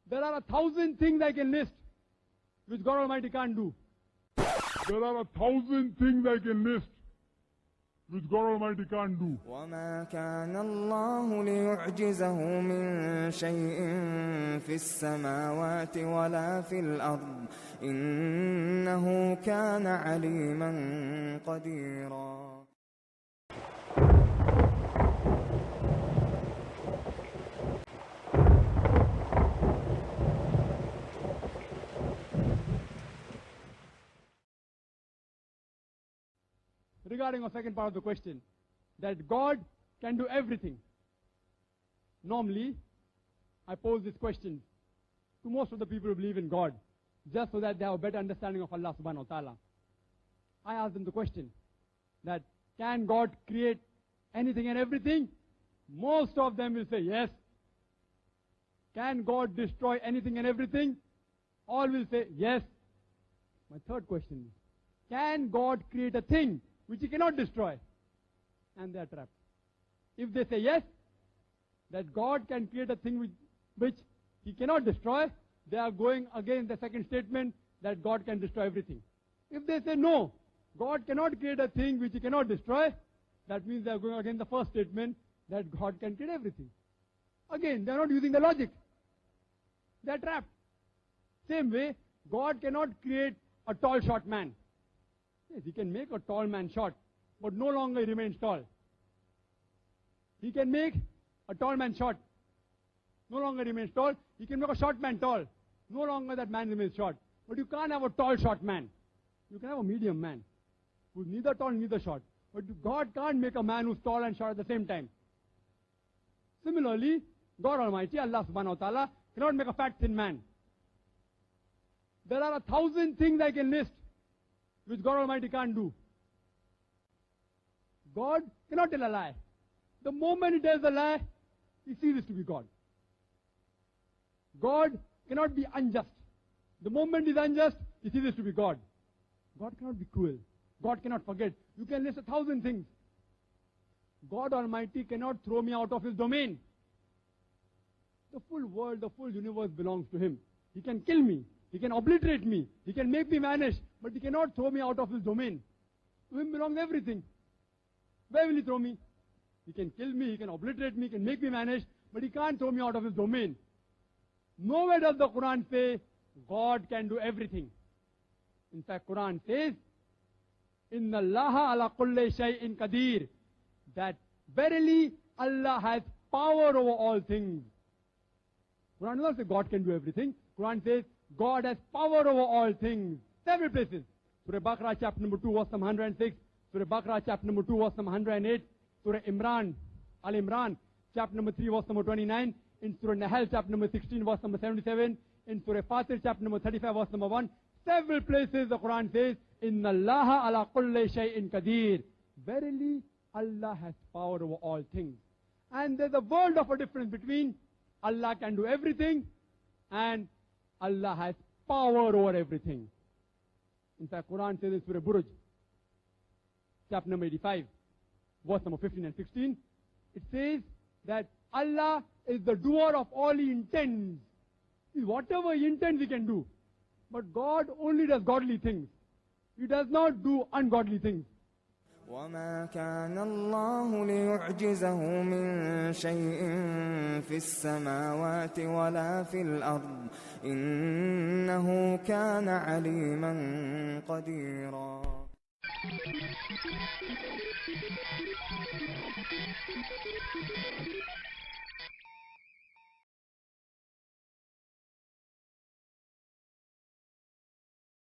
There are 1,000 things I can list which God Almighty can't do. There are 1,000 things I can list which God Almighty can't do. وما كان الله ليعجزه من شيء في السماوات ولا في الأرض إنه كان عليما قديرا. Regarding our second part of the question, that God can do everything. Normally, I pose this question to most of the people who believe in God, just so that they have a better understanding of Allah subhanahu wa ta'ala. I ask them the question, that can God create anything and everything? Most of them will say yes. Can God destroy anything and everything? All will say yes. My third question is, can God create a thing which he cannot destroy? And they are trapped. If they say yes, that God can create a thing which he cannot destroy, they are going against the second statement that God can destroy everything. If they say no, God cannot create a thing which he cannot destroy, that means they are going against the first statement that God can create everything. Again, they are not using the logic. They are trapped. Same way, God cannot create a tall, short man. Yes, he can make a tall man short, but no longer he remains tall. He can make a tall man short, no longer remains tall. He can make a short man tall, no longer that man remains short. But you can't have a tall, short man. You can have a medium man, who's neither tall, neither short. But God can't make a man who's tall and short at the same time. Similarly, God Almighty, Allah subhanahu wa ta'ala, cannot make a fat, thin man. There are 1,000 things I can list which God Almighty can't do. God cannot tell a lie. The moment he tells a lie, he sees this to be God. God cannot be unjust. The moment he's unjust, he sees this to be God. God cannot be cruel. God cannot forget. You can list 1,000 things. God Almighty cannot throw me out of his domain. The full world, the full universe belongs to him. He can kill me. He can obliterate me. He can make me vanish. But he cannot throw me out of his domain. To him belongs everything. Where will he throw me? He can kill me. He can obliterate me. He can make me vanish. But he can't throw me out of his domain. Nowhere does the Quran say God can do everything. In fact, Quran says, Inna Allaha ala kulli shay'in qadir. That verily Allah has power over all things. Quran does not say God can do everything. Quran says God has power over all things. Several places. Surah Baqarah chapter number 2 verse number 106. Surah Baqarah chapter number 2 verse number 108. Surah Al-Imran chapter number 3 verse number 29. In Surah Nahl chapter number 16 verse number 77. In Surah Fatir chapter number 35 verse number 1. Several places the Quran says, Inna Allaha ala kulli shay'in qadir. Verily Allah has power over all things. And there's a world of a difference between Allah can do everything and Allah has power over everything. In fact, Quran says in Surah Buruj, chapter number 85, verse number 15 and 16, it says that Allah is the doer of all he intends. Whatever he intends he can do. But God only does godly things. He does not do ungodly things. وما كان الله ليعجزه من شيء في السماوات ولا في الأرض إنه كان عليما قديرا.